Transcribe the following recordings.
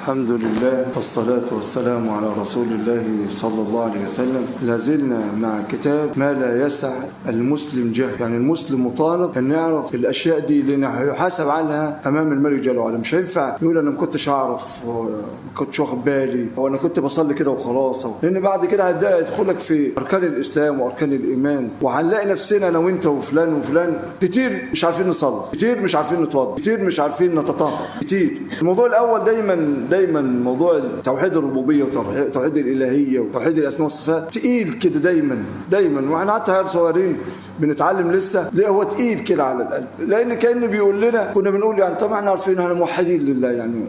الحمد لله والصلاة والسلام على رسول الله صلى الله عليه وسلم. لازلنا مع كتاب ما لا يسع المسلم جهل، يعني المسلم مطالب أن يعرف الأشياء دي لأنه يحاسب عنها أمام الملك جل وعلا. مش هينفع يقول أنا ما كنتش أعرف وما كنتش واخد بالي وأنا كنت بصلي كده وخلاص، لأن بعد كده هيبدأ يدخلك في أركان الإسلام وأركان الإيمان، وهنلاقي نفسنا أنا وأنت وفلان وفلان كتير مش عارفين نصلي، كتير مش عارفين نتوضى، كتير مش عارفين نتطهر، كتير. الموضوع الأول دايما موضوع توحيد الربوبية وتوحيد الإلهية وتوحيد الأسماء والصفات تقيل كده دايما، واحنا حتى عيال صغيرين بنتعلم لسه، ليه هو تقيل كده على القلب، لأن كأنه بيقول لنا كنا بنقول يعني طبعا احنا عارفين احنا موحدين لله يعني،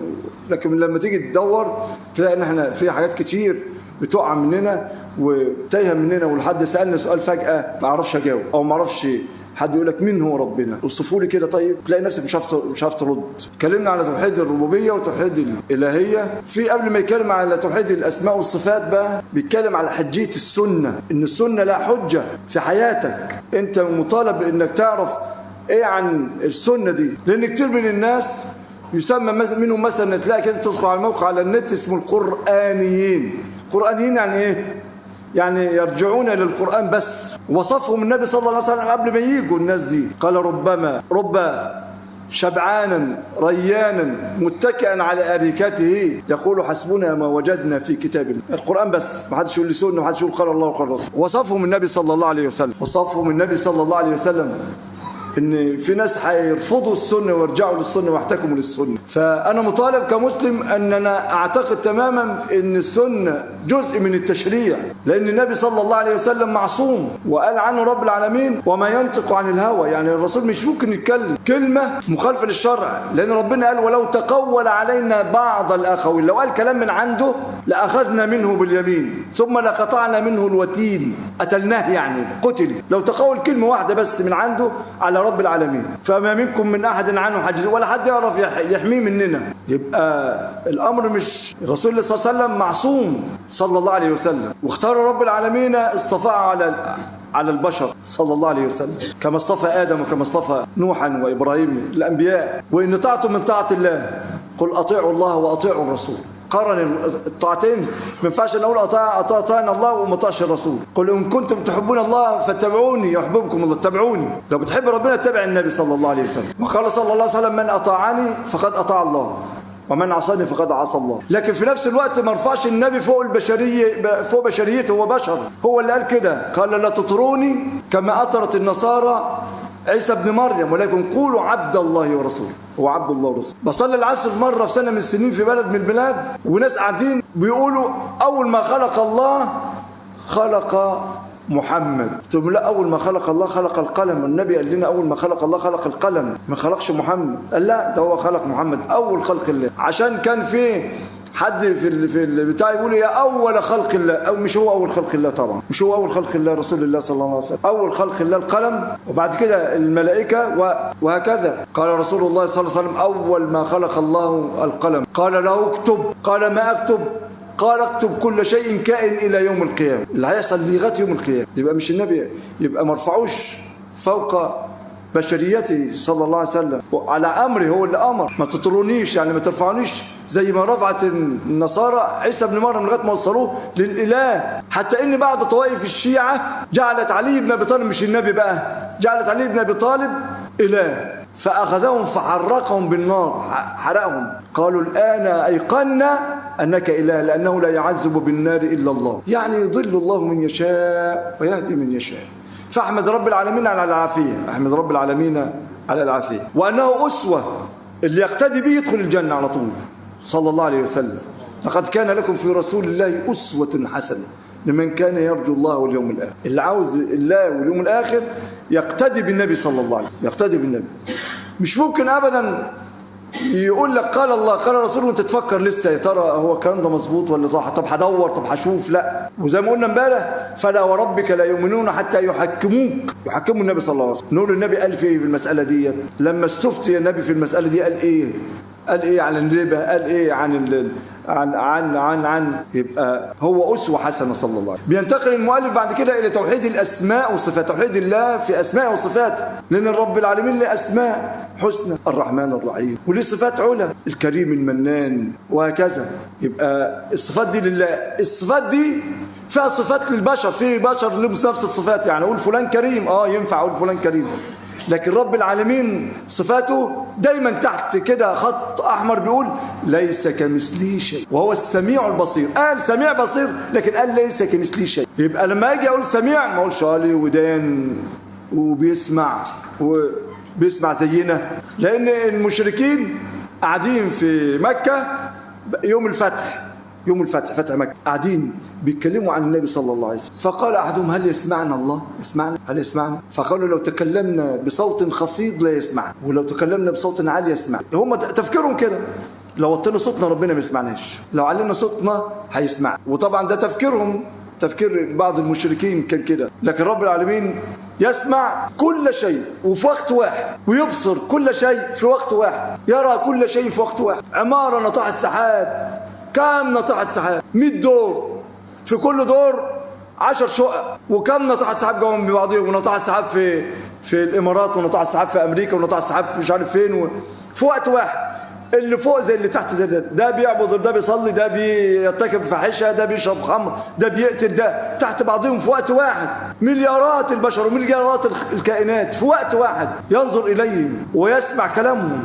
لكن لما تيجي تدور تلاقي ان احنا في حاجات كتير بتقع مننا وتايهه مننا، ولحد سألنا سؤال فجأة ما اعرفش اجاوب او ما اعرفش حد يقول لك مين هو ربنا، اوصفوا لي كده، طيب تلاقي نفسك مش عارف ترد. اتكلمنا على توحيد الربوبيه وتوحيد الالهيه، في قبل ما يتكلم على توحيد الاسماء والصفات بقى بيتكلم على حجيه السنه، ان السنه لا حجه في حياتك، انت مطالب انك تعرف ايه عن السنه دي، لان كتير من الناس يسمى منهم مثلا تلاقي كده تدخل على الموقع على النت اسمه القرآنيين. قرآنيين يعني ايه؟ يعني يرجعون للقرآن بس. وصفهم النبي صلى الله عليه وسلم قبل ما ييجوا الناس دي، قال رب شبعانا ريانا متكئا على أريكته يقول حسبنا ما وجدنا في كتاب الله. القرآن بس، ما حدش يقول لي سنة، ما حدش يقول قال الله وقال الرسول. وصفهم النبي صلى الله عليه وسلم ان في ناس هيرفضوا السنه ويرجعوا للسنه ويحتكموا للسنه. فانا مطالب كمسلم ان انا اعتقد تماما ان السنه جزء من التشريع، لان النبي صلى الله عليه وسلم معصوم، وقال عنه رب العالمين وما ينطق عن الهوى، يعني الرسول مش ممكن يتكلم كلمه مخالفه للشرع، لان ربنا قال ولو تقول علينا بعض الاقاويل، لو قال كلام من عنده لاخذنا منه باليمين ثم لقطعنا منه الوتين، قتلناه يعني قتل، لو تقول كلمه واحده بس من عنده على رب العالمين. فما منكم من احد عنه حاجز، ولا حد يعرف يحميه مننا. يبقى الامر مش الرسول صلى الله عليه وسلم معصوم صلى الله عليه وسلم، واختار رب العالمين اصطفاه على البشر صلى الله عليه وسلم، كما اصطفى آدم وكما اصطفى نوحا وإبراهيم الأنبياء. وإن طاعتم من طاعة الله قل أطيعوا الله وأطيعوا الرسول. قرن الطاعتين، ما ينفعش نقول أطاعنا الله وما طاعش الرسول. قل إن كنتم تحبون الله فاتبعوني يحببكم الله. اتبعوني، لو بتحب ربنا اتبع النبي صلى الله عليه وسلم. وقال صلى الله عليه وسلم من أطاعني فقد أطاع الله ومن عصاني فقد عصى الله. لكن في نفس الوقت ما رفعش النبي فوق البشريه، فوق بشريته، هو بشر، هو اللي قال كده، قال لا تطروني كما أطرت النصارى عيسى ابن مريم ولكن قولوا عبد الله ورسوله. هو عبد الله ورسوله. بصلي العصر في مره في سنه من السنين في بلد من البلاد، وناس قاعدين بيقولوا اول ما خلق الله خلق محمد. قلت لهم لا، اول ما خلق الله خلق القلم، النبي قال لنا اول ما خلق الله خلق القلم، ما خلقش محمد. قال لا، ده هو خلق محمد اول خلق الله، عشان كان في حد في البتاع يقول يا اول خلق الله، او مش هو اول خلق الله، طبعا مش هو اول خلق الله، رسول الله صلى الله عليه وسلم اول خلق الله القلم، وبعد كده الملائكه وهكذا. قال رسول الله صلى الله عليه وسلم اول ما خلق الله القلم قال له اكتب، قال ما اكتب؟ قال اكتب كل شيء كائن الى يوم القيامه، اللي هيحصل لغايه يوم القيامه. يبقى مش النبي، يبقى ما رفعوش فوق بشريته صلى الله عليه وسلم، على امره، هو اللي امر ما تطرونيش، يعني ما ترفعونيش زي ما رفعت النصارى عيسى ابن مريم لغايه ما وصلوه للاله. حتى ان بعض طوائف الشيعه جعلت علي بن ابي طالب، مش النبي بقى، جعلت علي بن ابي طالب اله، فاخذهم فحرقهم بالنار، حرقهم. قالوا الان ايقنا انك اله، لانه لا يعذب بالنار الا الله. يعني يضل الله من يشاء ويهدي من يشاء. فاحمد رب العالمين على العافيه، احمد رب العالمين على العافيه، وانه اسوه، اللي يقتدي به يدخل الجنه على طول صلى الله عليه وسلم. لقد كان لكم في رسول الله اسوه حسنه لمن كان يرجو الله واليوم الاخر. اللي عاوز الله واليوم الاخر يقتدي بالنبي صلى الله عليه وسلم، يقتدي بالنبي. مش ممكن ابدا يقول لك قال الله قال الرسول وانت تفكر لسه يا ترى هو الكلام ده مظبوط ولا صح، طب هدور، طب هشوف. لا، وزي ما قلنا امبارح فلا وربك لا يؤمنون حتى يحكموا النبي صلى الله عليه وسلم. نقول النبي قال في المساله دي لما استفتي النبي في المساله دي قال ايه؟ قال ايه عن الربا؟ قال ايه عن يبقى هو أسوة حسنة صلى الله عليه وسلم. بينتقل المؤلف بعد كده إلى توحيد الأسماء والصفات، توحيد الله في أسماء وصفات، لأن الرب العالمين له أسماء حسنى، الرحمن الرحيم، وليه صفات علا، الكريم المنان، وهكذا. يبقى الصفات دي لله. الصفات دي فيها صفات للبشر، في بشر لهم نفس الصفات، يعني أقول فلان كريم، ينفع أقول فلان كريم، لكن رب العالمين صفاته دايما تحت كده خط أحمر بيقول ليس كمثله شيء وهو السميع البصير. قال سميع بصير، لكن قال ليس كمثله شيء. يبقى لما أجي أقول سميع ما أقولش ليه ودان وبيسمع زينا، لأن المشركين قاعدين في مكة يوم الفتح، فتح مكة، قاعدين بيتكلموا عن النبي صلى الله عليه وسلم، فقال أحدهم هل يسمعنا الله؟ هل يسمعنا؟ فقالوا لو تكلمنا بصوت خفيض لا يسمعنا، ولو تكلمنا بصوت عالي يسمع. هم تفكيرهم كده، لو وطينا صوتنا ربنا ما يسمعناش، لو علينا صوتنا هيسمع. وطبعا ده تفكيرهم، تفكير بعض المشركين كان كده. لكن رب العالمين يسمع كل شيء وفي وقت واحد، ويبصر كل شيء في وقت واحد، يرى كل شيء في وقت واحد. عمارة ناطحة سحاب، كم ناطحة سحاب؟ 100 دور، في كل دور 10 شقق، وكم ناطحة سحاب جوهم ببعضهم، وناطحة سحاب في الامارات، وناطحة سحاب في امريكا، وناطحة سحاب في مش عارف فين، في وقت واحد. اللي فوق زي اللي تحت زي ده بيعبد، ده بيصلي، ده بيرتكب فاحشه، ده بيشرب خمر، ده بيقتل، ده تحت بعضهم في وقت واحد. مليارات البشر ومليارات الكائنات في وقت واحد ينظر اليهم ويسمع كلامهم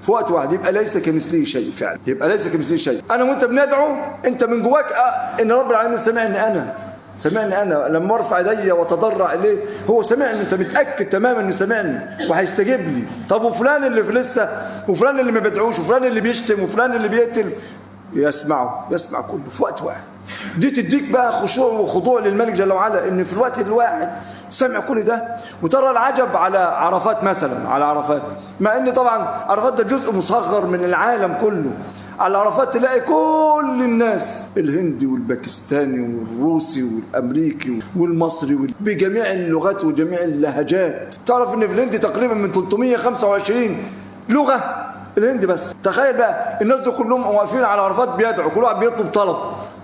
في وقت واحد. يبقى ليس كمثله شيء فعلا، يبقى ليس كمثله شيء. انا وانت بندعو، انت من جواك ان رب العالمين سمعني انا لما ارفع يدي واتضرع اليه، هو سمعني، انت متاكد تماما انه سمعني وهيستجيب لي. طب وفلان اللي في لسه، وفلان اللي ما بيدعوش، وفلان اللي بيشتم، وفلان اللي بيقتل، يسمع كله في وقت واحد. دي تديك بقى خشوع وخضوع للملك جل وعلا، ان في الوقت الواحد سمع كل ده. وترى العجب على عرفات مثلا، على عرفات، مع ان طبعا عرفات ده جزء مصغر من العالم كله. على عرفات تلاقي كل الناس، الهندي والباكستاني والروسي والامريكي والمصري بجميع اللغات وجميع اللهجات. تعرف ان في الهند تقريبا من 325 لغة الهند بس. تخيل بقى الناس دول كلهم واقفين على عرفات بيدعوا، كل واحد بيطلب طلب،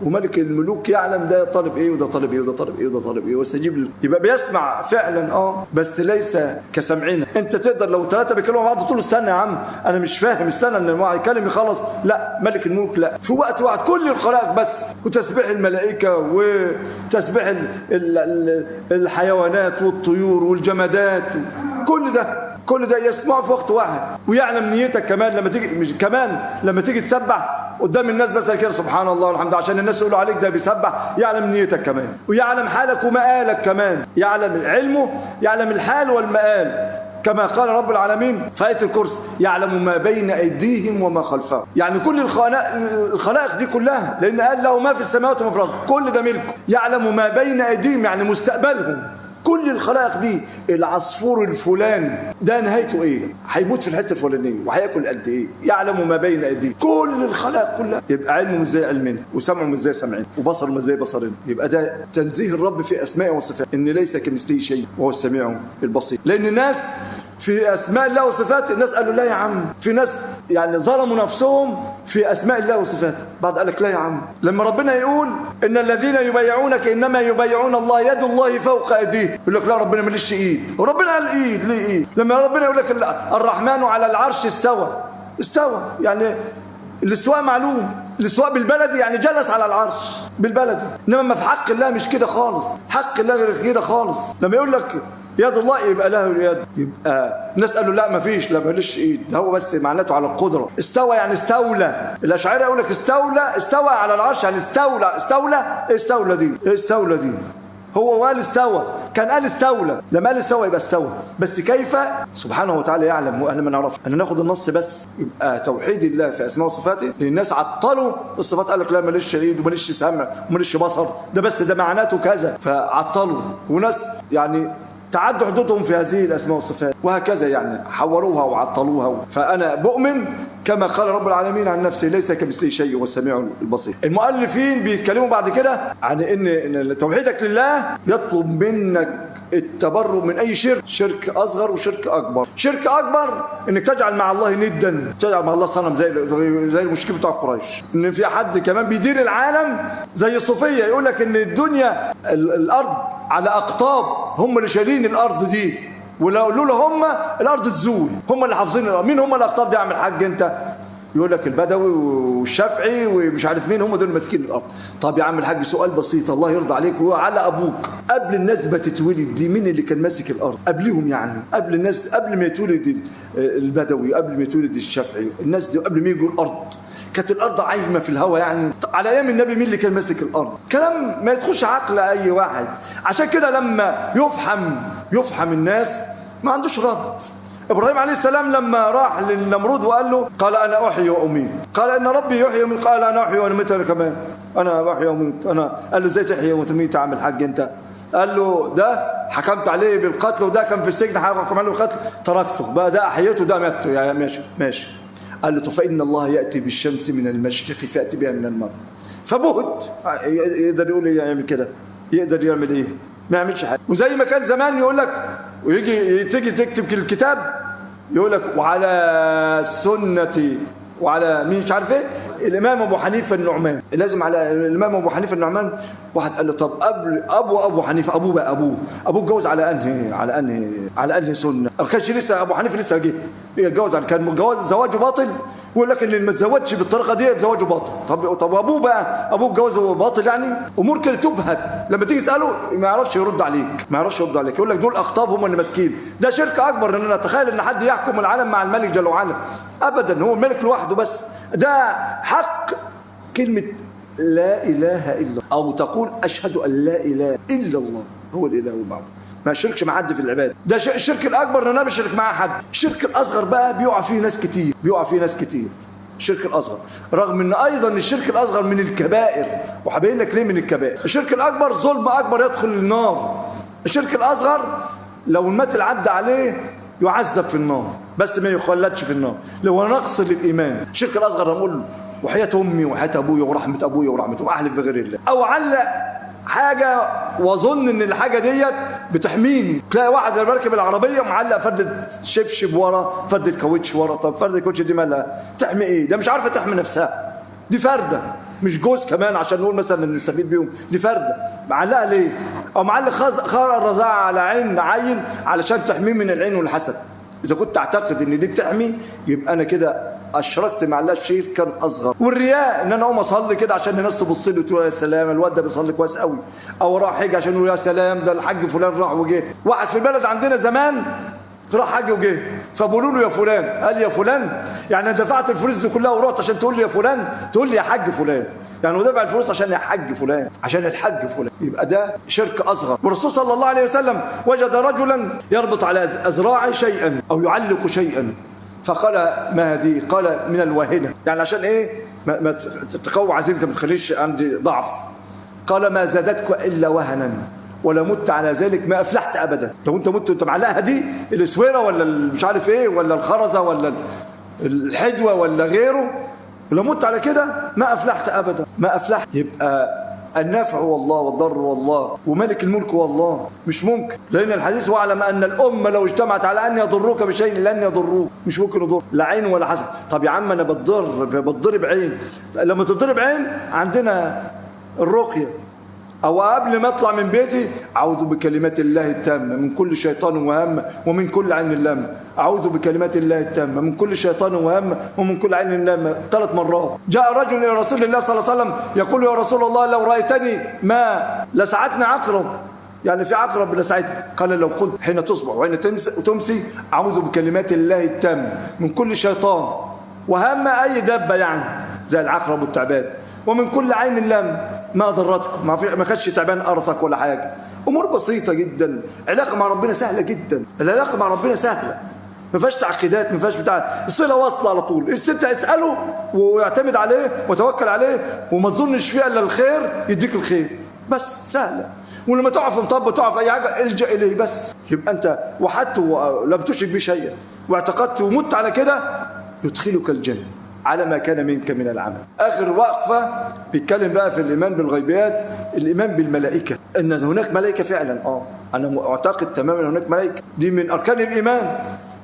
وملك الملوك يعلم ده طالب ايه وده طالب ايه وده طالب ايه وده طالب ايه، واستجيب له. يبقى بيسمع فعلا بس ليس كسمعنا. انت تقدر لو 3 بيكلموا بعض تقول له استنى يا عم انا مش فاهم، استنى ان واحد يكلم يخلص. لا، ملك الملوك لا، في وقت واحد كل الخلائق بس، وتسبيح الملائكه وتسبيح الحيوانات والطيور والجمادات، كل ده يسمعه في وقت واحد، ويعلم نيتك كمان. لما تيجي تسبح قدام الناس مثلا كده سبحان الله والحمد لله، عشان الناس يقولوا عليك ده بيسبح، يعلم نيتك كمان، ويعلم حالك ومآلك كمان، يعلم علمه، يعلم الحال والمآل، كما قال رب العالمين في آية الكرسي يعلم ما بين أيديهم وما خلفهم. يعني كل الخلائق دي كلها، لأن قال له ما في السماوات وما في الأرض، كل ده ملكه. يعلم ما بين أيديهم يعني مستقبلهم، كل الخلائق دي. العصفور الفلان ده نهايته ايه؟ هيموت في الحته الفلانيه، وهياكل قد ايه؟ يعلم ما بين ايديه، كل الخلائق كلها. يبقى علمه مش زي علمنا، وسمعه مش زي سمعنا، وبصره مش زي بصرنا. يبقى ده تنزيه الرب في اسمائه وصفاته، ان ليس كمثله شيء وهو السميع البصير. لان الناس في اسماء الله وصفاته، الناس قالوا لا يا عم، في ناس يعني ظلموا نفسهم في اسماء الله وصفاته. بعد قال لك لا يا عم، لما ربنا يقول ان الذين يبايعونك انما يبايعون الله يد الله فوق ايديهم، يقول لك لا ربنا ماليش ايد، وربنا قال ايد ليه ايد؟ لما ربنا يقول لك الرحمن على العرش استوى، يعني الاستواء معلوم، الاستواء بالبلدي يعني جلس على العرش بالبلدي، انما ما في حق الله مش كده خالص، حق الله غير كده خالص. لما يقول لك يد الله يبقى له اليد، يبقى الناس قالوا لا ما فيش، لا ماليش ايد، ده هو بس معناته على القدره. استوى يعني استولى، الاشاعره يقول لك استوى على العرش، يعني استولى دي هو قال استوى، كان قال استولى، لما قال استوى يبقى استوى، بس كيف سبحانه وتعالى يعلم واحنا ما نعرفش. انا ناخد النص بس، يبقى توحيد الله في اسماء وصفاته. الناس عطلوا الصفات، قال لك لا ماليش ايد وماليش سمع وماليش بصر، ده بس ده معناته كذا، فعطلوا. وناس يعني تعدوا حدودهم في هذه الاسماء والصفات، وهكذا يعني حوروها وعطلوها. فانا بؤمن كما قال رب العالمين عن نفسه ليس كمثله شيء والسميع البصير. المؤلفين بيتكلموا بعد كده عن ان توحيدك لله يطلب منك التبرؤ من أي شرك، شرك أصغر وشرك أكبر. شرك أكبر إنك تجعل مع الله ندا، تجعل مع الله صنم زي المشركين بتوع قريش. إن في حد كمان بيدير العالم زي الصوفية، يقول لك إن الدنيا الأرض على أقطاب، هم اللي شايلين الأرض دي، ولو لولا هم الأرض تزول، هم اللي حافظين الأرض. مين هم الأقطاب دي يا عم الحاج أنت؟ يقول لك البدوي والشافعي ومش عارف مين، هم دول ماسكين الارض. طب يا عم الحاج سؤال بسيط الله يرضى عليك وعلى ابوك، قبل الناس ما تتولد دي مين اللي كان ماسك الارض قبلهم؟ يعني قبل الناس، قبل ما يتولد البدوي، قبل ما يتولد الشافعي، الناس دي قبل ما يجوا الارض كانت الارض عايمه في الهواء. يعني على ايام النبي مين اللي كان ماسك الارض؟ كلام ما يدخلش عقل اي واحد. عشان كده لما يفحم الناس ما عندوش رد. إبراهيم عليه السلام لما راح للنمرود وقال له، قال أنا أحيي وأميت، قال إن ربي يحيي ويميت، قال أنا أحيي وأميت أنا كمان، أنا أحيي وأميت أنا. قال له إزاي تحيي وتميت يا عم الحاج أنت؟ قال له ده حكمت عليه بالقتل وده كان في السجن حكم عليه بالقتل تركته، بقى ده أحييته ده ماته. يعني ماشي. قال له فإن الله يأتي بالشمس من المشرق فأتي بها من المغرب. فبهت. يقدر يقول إيه؟ يعمل كده؟ يقدر يعمل إيه؟ ما يعملش حاجه. وزي ما كان زمان يقول لك تيجي تكتب الكتاب يقول لك وعلى سنه وعلى مين مش عارف ايه الامام ابو حنيفه النعمان، لازم على الامام ابو حنيفه النعمان. واحد قال له طب قبل ابو حنيفه ابوه اتجوز على انهي سنه؟ ما كانش لسه ابو حنيفه لسه جه يتجوز على، كان زواجه باطل، ويقول لك اللي ما اتزوجش بالطريقه دي زواجه باطل. طب ابوه اتجوزه باطل؟ يعني امور كده تبهت. لما تيجي تساله ما يعرفش يرد عليك، يقول لك دول اقطاب هم اللي ماسكين. ده شرك اكبر ان نتخيل ان حد يحكم العالم مع الملك جل وعلا، ابدا. هو الملك لوحده بس. ده حق كلمه لا اله الا الله، او تقول اشهد ان لا اله الا الله هو الاله المعبود، ما يشركش مع حد في العباده. ده الشرك الاكبر ان انا بشرك مع حد. الشرك الاصغر بقى بيقع فيه ناس كتير، الشرك الاصغر، رغم ان ايضا الشرك الاصغر من الكبائر، وهبين لك ليه من الكبائر. الشرك الاكبر ظلم اكبر يدخل النار. الشرك الاصغر لو مات العبد عليه يعذب في النار بس ما يخلدش في النار، لو نقص للايمان. الشرك الاصغر هنقول له وحياه امي وحياه ابويا ورحمه ابويا ورحمه امي احلف بغير الله، او علق حاجه واظن ان الحاجه ديت بتحميني. تلاقي واحد راكب العربيه معلق فرده شبشب ورا، فرده كاوتش ورا. طب فرده الكاوتش دي مالها؟ تحمي ايه؟ ده مش عارفه تحمي نفسها، دي فرده مش جوز كمان عشان نقول مثلا نستفيد بيهم، دي فرده معلقه ليه؟ او معلق خرق الرزاعه على عين علشان تحميه من العين والحسد. اذا كنت تعتقد ان دي بتحمي يبقى انا كده اشركت مع الله شركا اصغر. والرياء ان انا اقوم اصلي كده عشان الناس تبص لي وتقول يا سلام الواد ده بيصلي كويس قوي، او راح حج عشان يقول يا سلام ده الحاج فلان راح وجه. واحد في البلد عندنا زمان راح حج وجه، فبقولوا له يا فلان، قال يا فلان يعني انا دفعت الفلوس دي كلها ورحت عشان تقول لي يا فلان؟ تقول لي يا حاج فلان، يعني ودفع الفلوس عشان يحج فلان، عشان الحج فلان. يبقى ده شرك اصغر. والرسول صلى الله عليه وسلم وجد رجلا يربط على اذراعه شيئا او يعلق شيئا، فقال ما هذه؟ قال من الواهنه، يعني عشان ايه؟ ما تقوي عزيمتك، ما تخليش عندي ضعف. قال ما زادتك الا وهنا ولا مت على ذلك ما افلحت ابدا. لو انت مت وانت معلقها دي الاسويره ولا مش عارف ايه ولا الخرزه ولا الحدوه ولا غيره، ولو مت على كده ما افلحت ابدا، ما افلحت. يبقى النفع والله والضر والله وملك الملك والله، مش ممكن. لان الحديث واعلم ان الامه لو اجتمعت على ان يضروك بشيء لن يضروك، مش ممكن يضر لا عين ولا حسد. طب يا عم انا بتضرب عين، لما تضرب عين عندنا الرقيه، او قبل ما اطلع من بيتي اعوذ بكلمات الله التامه من كل شيطان وهمه ومن كل عين لامه، اعوذ بكلمات الله التامه من كل شيطان وهمه ومن كل عين لامه 3 مرات. جاء رجل الى رسول الله صلى الله عليه وسلم يقول يا رسول الله لو رايتني ما لسعتني عقرب، يعني في عقرب لسعتني. قال لو قلت حين تصبح وحين تمسي اعوذ بكلمات الله التامه من كل شيطان وهم اي دابه يعني زي العقرب والتعبان ومن كل عين لام ما ضرتكم، ما كانش تعبان قرصك ولا حاجه. امور بسيطه جدا. علاقه مع ربنا سهله جدا، العلاقه مع ربنا سهله، ما فيهاش تعقيدات، ما فيهاش بتاع. الصله واصله على طول. الست اساله ويعتمد عليه وتوكل عليه وما تظنش فيها الا الخير يديك الخير، بس سهله. ولما تقف مطب تقف اي حاجه الجا اليه بس. يبقى انت وحدت ولم تشرك به شيئا واعتقدت ومت على كده يدخلك الجنه على ما كان منك من العمل. آخر وقفة بيتكلم بقى في الإيمان بالغيبيات، الإيمان بالملائكة، أن هناك ملائكة فعلا. أنا معتقد تماما أن هناك ملائكة، دي من أركان الإيمان.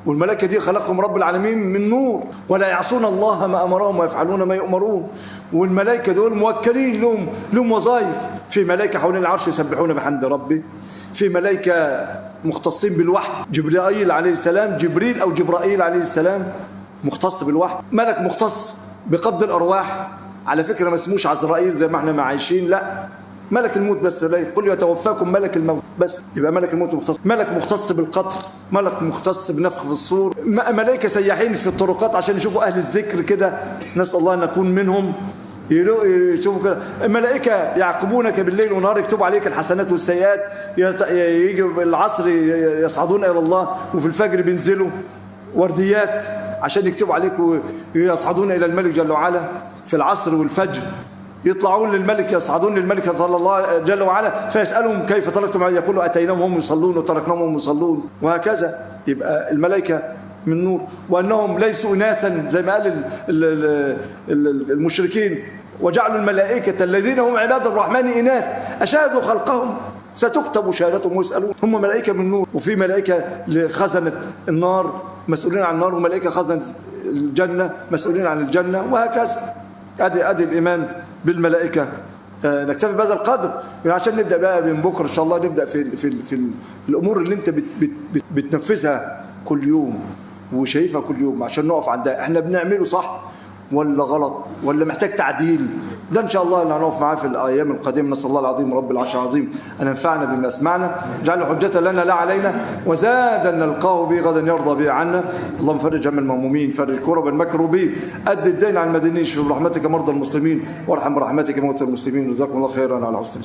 والملائكة دي خلقهم رب العالمين من نور، ولا يعصون الله ما أمرهم ويفعلون ما يؤمرون. والملائكة دول موكلين، لهم وظائف. في ملائكة حوالين العرش يسبحون بحمد ربي، في ملائكة مختصين بالوحي، جبرائيل عليه السلام، جبريل أو جبرائيل عليه السلام مختص بالوحي، ملك مختص بقبض الأرواح. على فكرة ما اسموش عزرائيل زي ما احنا ما عايشين، لا، ملك الموت بس. قل يتوفاكم ملك الموت بس، يبقى ملك الموت مختص. ملك مختص بالقطر، ملك مختص بنفخ في الصور، ملائكة سياحين في الطرقات عشان يشوفوا أهل الذكر كده، نسأل الله أن نكون منهم، يشوفوا كده. الملائكة يعقبونك بالليل ونهار، يكتبوا عليك الحسنات والسيئات. يجي العصر يصعدون إلى الله، وفي الفجر بينزلوا ورديات عشان يكتبوا عليك ويصعدون إلى الملك جل وعلا. في العصر والفجر يطلعون للملك، يصعدون للملك صلى الله جل وعلا، فيسألهم كيف تركتم، يقولوا أتيناهم هم يصلون وتركناهم هم يصلون، وهكذا. يبقى الملائكة من نور، وأنهم ليسوا إناسا زي ما قال المشركين، وجعلوا الملائكة الذين هم عباد الرحمن إناث أشهدوا خلقهم ستكتب شهادتهم ويسألون. هم ملائكة من نور. وفي ملائكة خزنة النار مسؤولين عن النار، وملائكة خزنة الجنة مسؤولين عن الجنة، وهكذا. أدي الإيمان بالملائكة. نكتفي بهذا القدر عشان نبدأ بقى من بكرة إن شاء الله، نبدأ في الأمور اللي أنت بتنفذها كل يوم وشايفها كل يوم، عشان نقف عندها احنا بنعمله صح ولا غلط ولا محتاج تعديل. ده ان شاء الله اللي هنقف معاه في الايام القادمه. نسال الله العظيم رب العرش العظيم ان ينفعنا بما اسمعنا، جعل حجة لنا لا علينا، وزادا نلقاه به غدا يرضى به عنا. اللهم فرج هم المهمومين، فرج كرب المكروبين، اد الدين عن المدينين، اشف برحمتك مرضى المسلمين، وارحم برحمتك موتى المسلمين. جزاكم الله خيرا على حسن